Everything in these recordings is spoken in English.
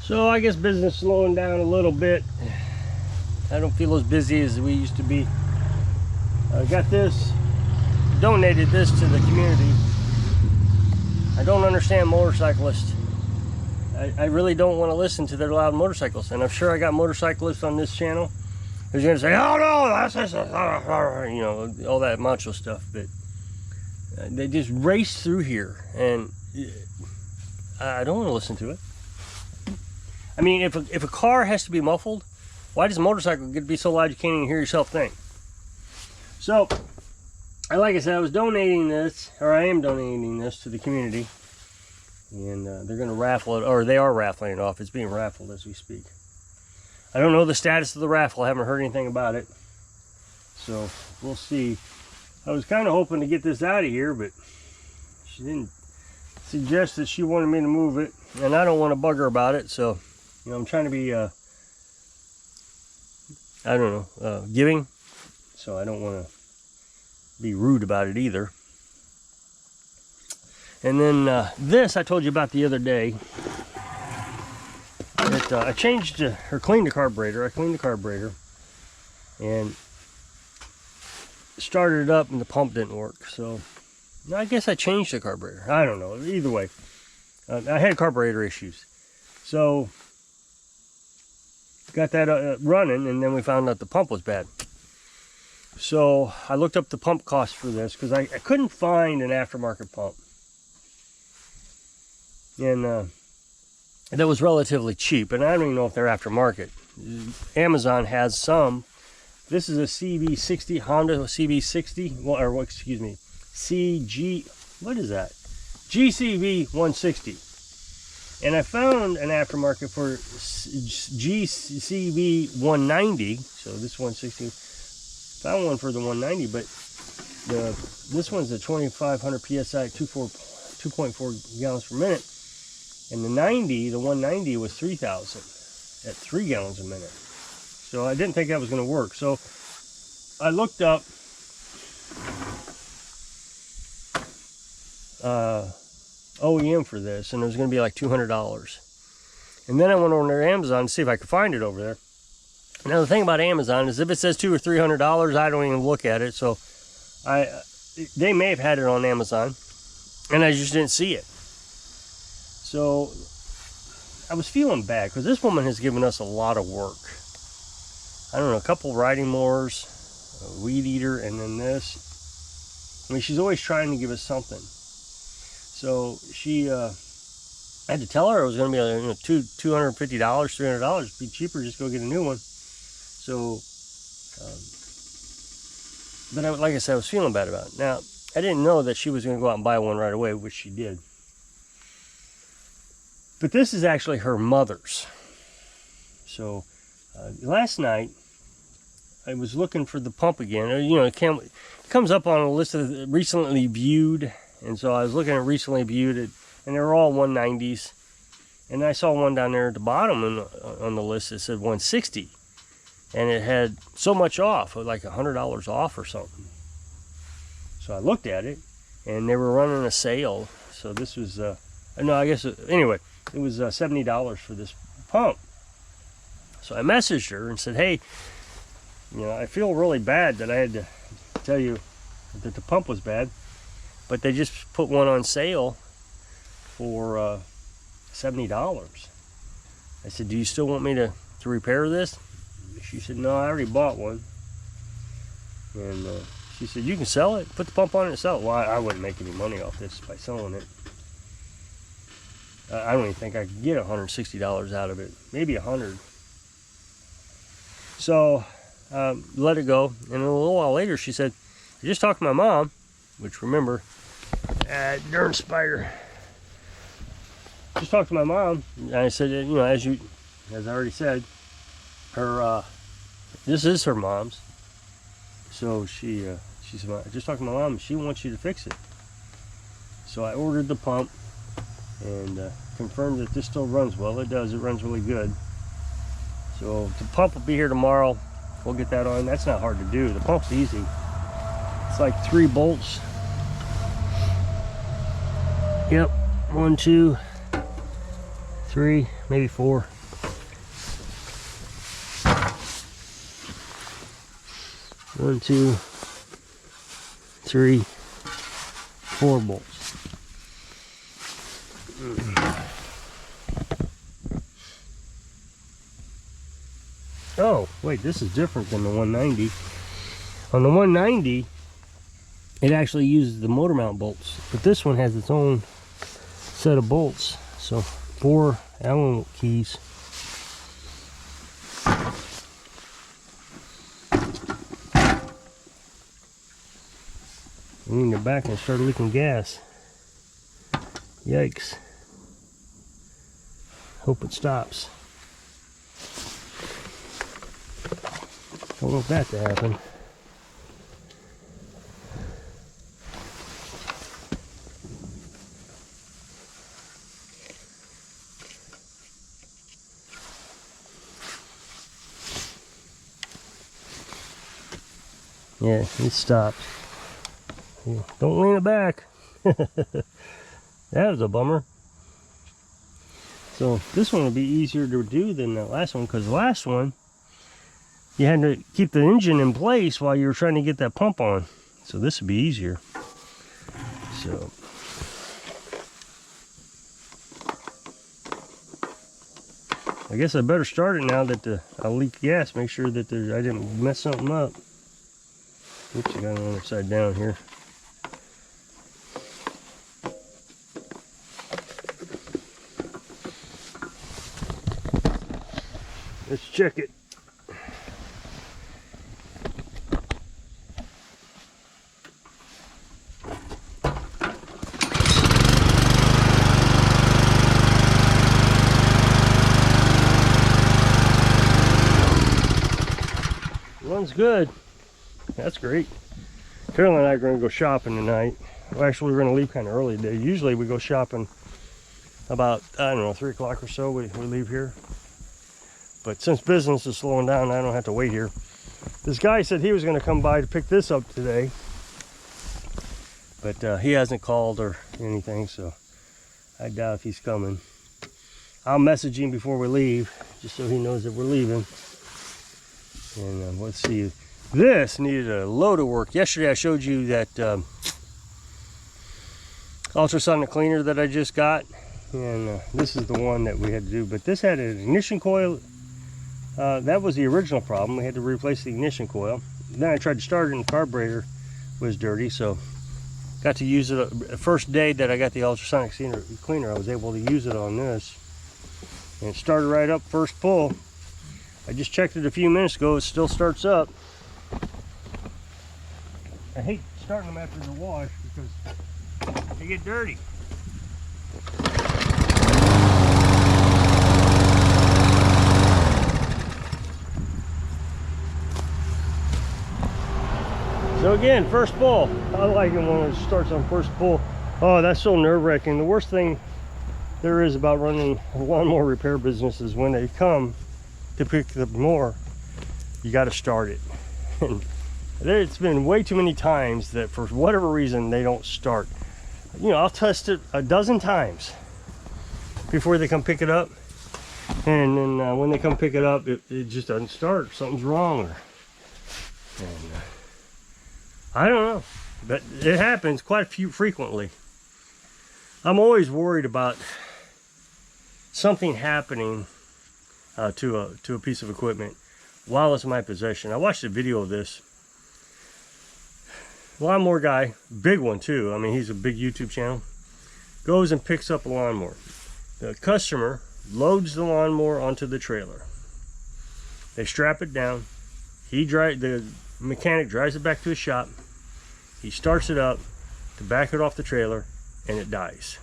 So I guess business slowing down a little bit. I don't feel as busy as we used to be. I got this, donated this to the community. I don't understand motorcyclists. I really don't want to listen to their loud motorcycles, and I'm sure I got motorcyclists on this channel who's going to say, oh no, that's you know, all that macho stuff, but they just race through here, and I don't want to listen to it. I mean, if a car has to be muffled, why does a motorcycle get to be so loud you can't even hear yourself think? So, like I said, I was donating this, or I am donating this to the community, and they're going to raffle it, or they are raffling it off. It's being raffled as we speak. I don't know the status of the raffle. I haven't heard anything about it, so we'll see. I was kind of hoping to get this out of here, but she didn't suggest that she wanted me to move it, and I don't want to bug her about it, so, you know, I'm trying to be, I don't know, giving, so I don't want to be rude about it either. And then this I told you about the other day. That I changed or cleaned the carburetor. I cleaned the carburetor and started it up, and the pump didn't work. So I guess I changed the carburetor. I don't know. Either way, I had carburetor issues. So got that running, and then we found out the pump was bad. So I looked up the pump cost for this because I couldn't find an aftermarket pump. And that was relatively cheap, and I don't even know if they're aftermarket. Amazon has some. This is a CB60, Honda CB60, well, or excuse me, what is that? GCV 160. And I found an aftermarket for GCV 190, so this 160, found one for the 190, but this one's a 2500 PSI, 2.4 gallons per minute. And the 190 was 3,000 at 3 gallons a minute. So I didn't think that was going to work. So I looked up OEM for this, and it was going to be like $200. And then I went over to Amazon to see if I could find it over there. Now the thing about Amazon is if it says $200 or $300, I don't even look at it. So they may have had it on Amazon, and I just didn't see it. So I was feeling bad because this woman has given us a lot of work. I don't know, a couple riding mowers, a weed eater, and then this. I mean, she's always trying to give us something. So she, I had to tell her it was going to be $250, $300. It'd be cheaper just go get a new one. So, but like I said, I was feeling bad about it. Now, I didn't know that she was going to go out and buy one right away, which she did. But this is actually her mother's. So last night I was looking for the pump again. You know, it comes up on a list of recently viewed, and so I was looking at recently viewed, and they're all 190s. And I saw one down there at the bottom on the list that said 160, and it had so much off, like $100 off or something. So I looked at it, and they were running a sale. So this was no, I guess anyway. It was $70 for this pump. So I messaged her and said, hey, you know, I feel really bad that I had to tell you that the pump was bad, but they just put one on sale for $70. I said, do you still want me to repair this? She said, no, I already bought one. And she said, you can sell it, put the pump on it and sell it. Well, I wouldn't make any money off this by selling it. I don't even think I could get $160 out of it, maybe $100. So let it go, and a little while later she said, I just talked to my mom, which remember, darn spider. Just talked to my mom, and I said, you know, as I already said, this is her mom's. So she said, I just talked to my mom, and she wants you to fix it. So I ordered the pump and confirmed that this still runs well. It does. It runs really good. So the pump will be here tomorrow. We'll get that on. That's not hard to do. The pump's easy. It's like 3 bolts. Yep, 1, 2, 3, maybe 4. 1, 2, 3, 4 bolts. Oh, wait, this is different than the 190. On the 190, it actually uses the motor mount bolts, but this one has its own set of bolts. So 4 Allen keys. Lean it back and start leaking gas. Yikes. Hope it stops. Don't want that to happen. Yeah, it stopped. Yeah, don't lean it back. That was a bummer. So this one will be easier to do than the last one, because the last one you had to keep the engine in place while you were trying to get that pump on. So this would be easier. So I guess I better start it now that I leak gas. Make sure that I didn't mess something up. Oops, I got it upside down here. Let's check it. Runs good. That's great. Carolyn and I are going to go shopping tonight. Well, actually, we're going to leave kind of early today. Usually we go shopping about, I don't know, 3 o'clock or so. We leave here. But since business is slowing down, I don't have to wait here. This guy said he was going to come by to pick this up today. But he hasn't called or anything, so I doubt if he's coming. I'll message him before we leave, just so he knows that we're leaving. And let's see. This needed a load of work. Yesterday I showed you that ultrasonic cleaner that I just got. And this is the one that we had to do. But this had an ignition coil. That was the original problem. We had to replace the ignition coil. Then I tried to start it and the carburetor was dirty. So got to use it. The first day that I got the ultrasonic cleaner, I was able to use it on this. And it started right up first pull. I just checked it a few minutes ago. It still starts up. I hate starting them after the wash because they get dirty. So again, first pull. I like it when it starts on first pull. Oh, that's so nerve-wracking. The worst thing there is about running a lawnmower repair business is when they come to pick the mower, you got to start it. And it's been way too many times that for whatever reason they don't start. You know, I'll test it a dozen times before they come pick it up, and then when they come pick it up, it just doesn't start. Something's wrong, and I don't know, but it happens quite frequently. I'm always worried about something happening to a piece of equipment while it's in my possession. I watched a video of this lawnmower guy, big one too. I mean, he's a big YouTube channel. Goes and picks up a lawnmower. The customer loads the lawnmower onto the trailer. They strap it down. The mechanic drives it back to his shop. He starts it up to back it off the trailer, and it dies.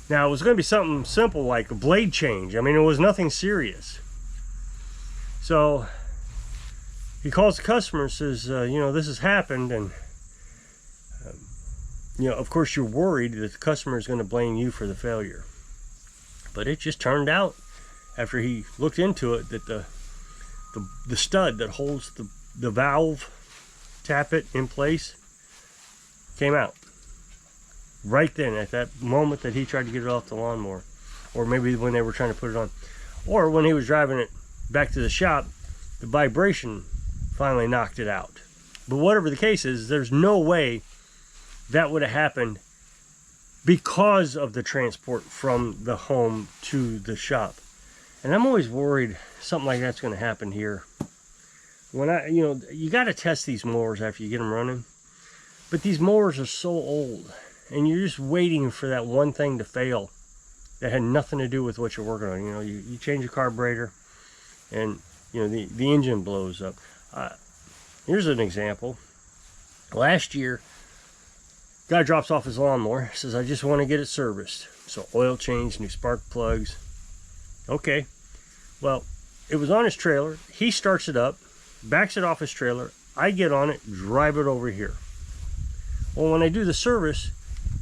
Now, it was going to be something simple like a blade change. I mean, it was nothing serious. So he calls the customer and says, you know, this has happened, and you know, of course you're worried that the customer is going to blame you for the failure. But it just turned out, after he looked into it, that the stud that holds the valve tappet in place came out right then, at that moment that he tried to get it off the lawnmower, or maybe when they were trying to put it on, or when he was driving it back to the shop, the vibration finally knocked it out. But whatever the case is, there's no way that would have happened because of the transport from the home to the shop. And I'm always worried something like that's going to happen here. When you got to test these mowers after you get them running. But these mowers are so old, and you're just waiting for that one thing to fail that had nothing to do with what you're working on. You know, you change a carburetor, and you know the engine blows up. Here's an example. Last year, guy drops off his lawnmower, says, I just want to get it serviced. So oil change, new spark plugs. Okay. Well, it was on his trailer. He starts it up, backs it off his trailer. I get on it, drive it over here. Well, when I do the service,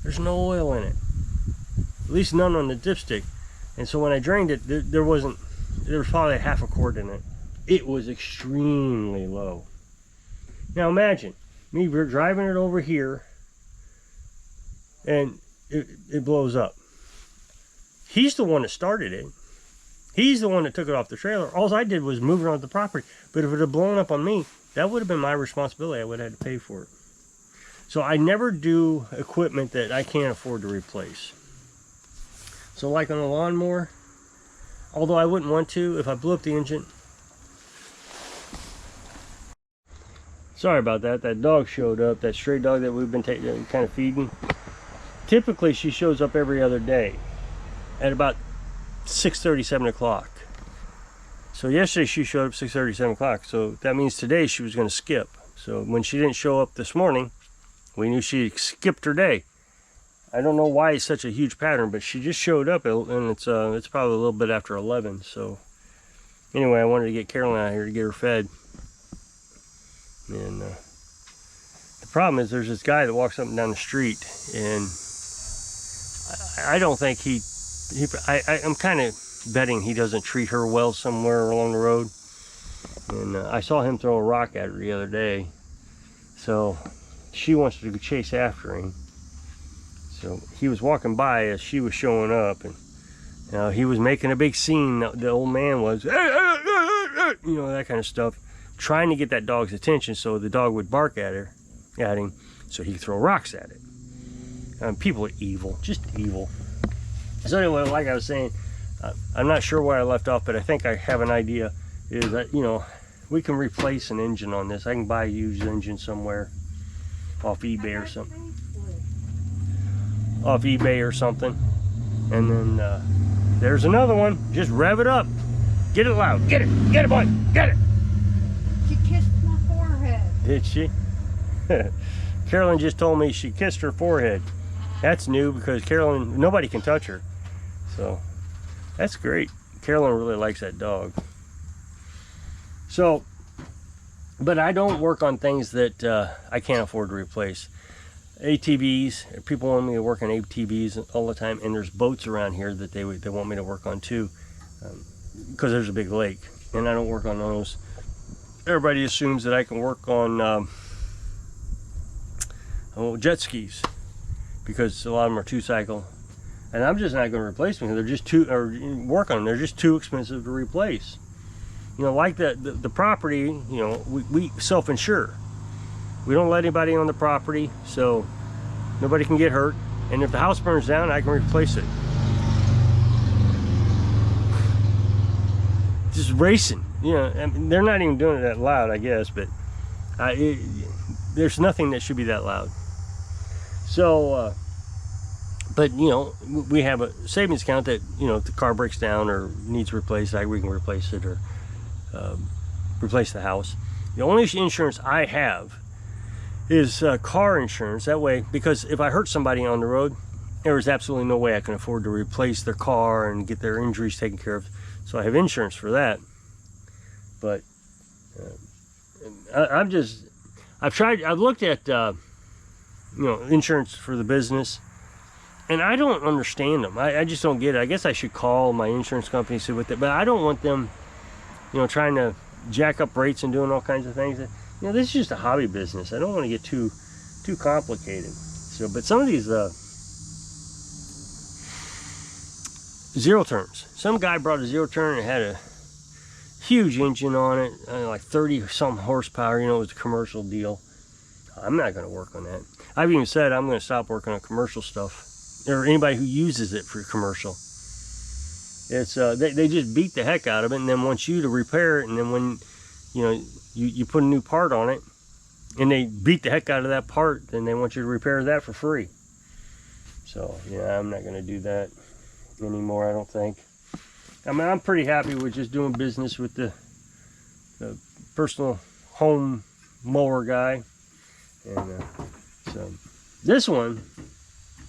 there's no oil in it. At least none on the dipstick. And so when I drained it, there was probably a half a quart in it. It was extremely low. Now imagine me driving it over here and it blows up. He's the one that started it. He's the one that took it off the trailer. All I did was move it onto the property. But if it had blown up on me, that would have been my responsibility. I would have had to pay for it. So I never do equipment that I can't afford to replace. So like on a lawnmower, although I wouldn't want to, if I blew up the engine. Sorry about that. That dog showed up, that stray dog that we've been kind of feeding. Typically she shows up every other day at about 6:30, 7 o'clock. So yesterday she showed up 6:30, 7 o'clock. So that means today she was going to skip. So when she didn't show up this morning, we knew she skipped her day. I don't know why it's such a huge pattern, but she just showed up, and it's probably a little bit after 11. So anyway, I wanted to get Carolyn out here to get her fed. And the problem is there's this guy that walks up and down the street, and I don't think I'm kind of betting he doesn't treat her well somewhere along the road. And I saw him throw a rock at her the other day. So she wants to chase after him. So he was walking by as she was showing up, and he was making a big scene. The old man was, that kind of stuff, trying to get that dog's attention so the dog would bark at him, so he could throw rocks at it. People are evil, just evil. So anyway, like I was saying, I'm not sure where I left off, but I think I have an idea. Is that we can replace an engine on this. I can buy a used engine somewhere off eBay or something. And then there's another one. Just rev it up. Get it loud. Get it, boy. Get it. She kissed my forehead. Did she? Carolyn just told me she kissed her forehead. That's new because Carolyn, nobody can touch her. So that's great. Carolyn really likes that dog. So, but I don't work on things that I can't afford to replace. ATVs, people want me to work on ATVs all the time, and there's boats around here that they want me to work on too, because there's a big lake, and I don't work on those. Everybody assumes that I can work on jet skis, because a lot of them are 2-cycle, and I'm just not going to replace them. They're just work on them. They're just too expensive to replace. Like the property, we self-insure. We don't let anybody on the property, so nobody can get hurt. And if the house burns down, I can replace it. Just racing. I mean, they're not even doing it that loud, I guess, but there's nothing that should be that loud. So, but we have a savings account that if the car breaks down or needs replaced, we can replace it or replace the house. The only insurance I have is car insurance. That way, because if I hurt somebody on the road, there is absolutely no way I can afford to replace their car and get their injuries taken care of. So I have insurance for that. But I've looked at insurance for the business, and I don't understand them. I just don't get it. I guess I should call my insurance company, see what they, but I don't want them trying to jack up rates and doing all kinds of things. This is just a hobby business. I don't want to get too complicated. So, but some of these zero turns. Some guy brought a zero turn and had Huge engine on it, like 30 some horsepower. You know, it was a commercial deal. I'm not going to work on that. I've even said I'm going to stop working on commercial stuff, or anybody who uses it for commercial. It's they just beat the heck out of it, and then want you to repair it, and then when you know you put a new part on it and they beat the heck out of that part, then they want you to repair that for free. So yeah, I'm not going to do that anymore, I don't think. I mean, I'm pretty happy with just doing business with the personal home mower guy. And so this one,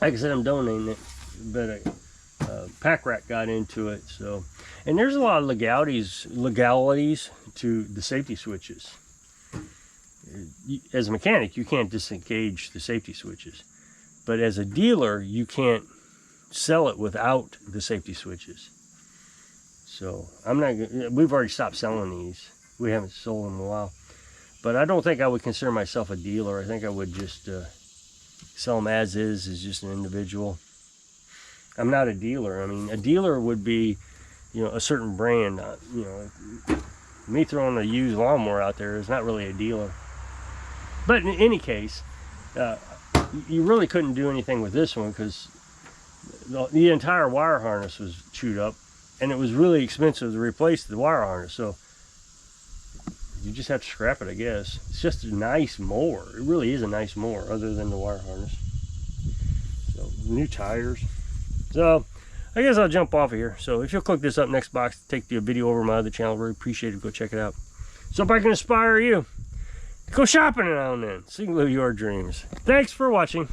like I said, I'm donating it, but a pack rat got into it. So, and there's a lot of legalities to the safety switches. As a mechanic, you can't disengage the safety switches, but as a dealer, you can't sell it without the safety switches. So I'm not. We've already stopped selling these. We haven't sold them in a while. But I don't think I would consider myself a dealer. I think I would just sell them as just an individual. I'm not a dealer. I mean, a dealer would be, you know, a certain brand. You know, me throwing a used lawnmower out there is not really a dealer. But in any case, you really couldn't do anything with this one because the entire wire harness was chewed up, and it was really expensive to replace the wire harness. So you just have to scrap it, I guess. It's just a nice mower. It really is a nice mower, other than the wire harness. So new tires. So I guess I'll jump off of here. So if you'll click this up next box, take the video over my other channel, really appreciate it. Go check it out. So if I can inspire you, go shopping now and then so you can live your dreams. Thanks for watching.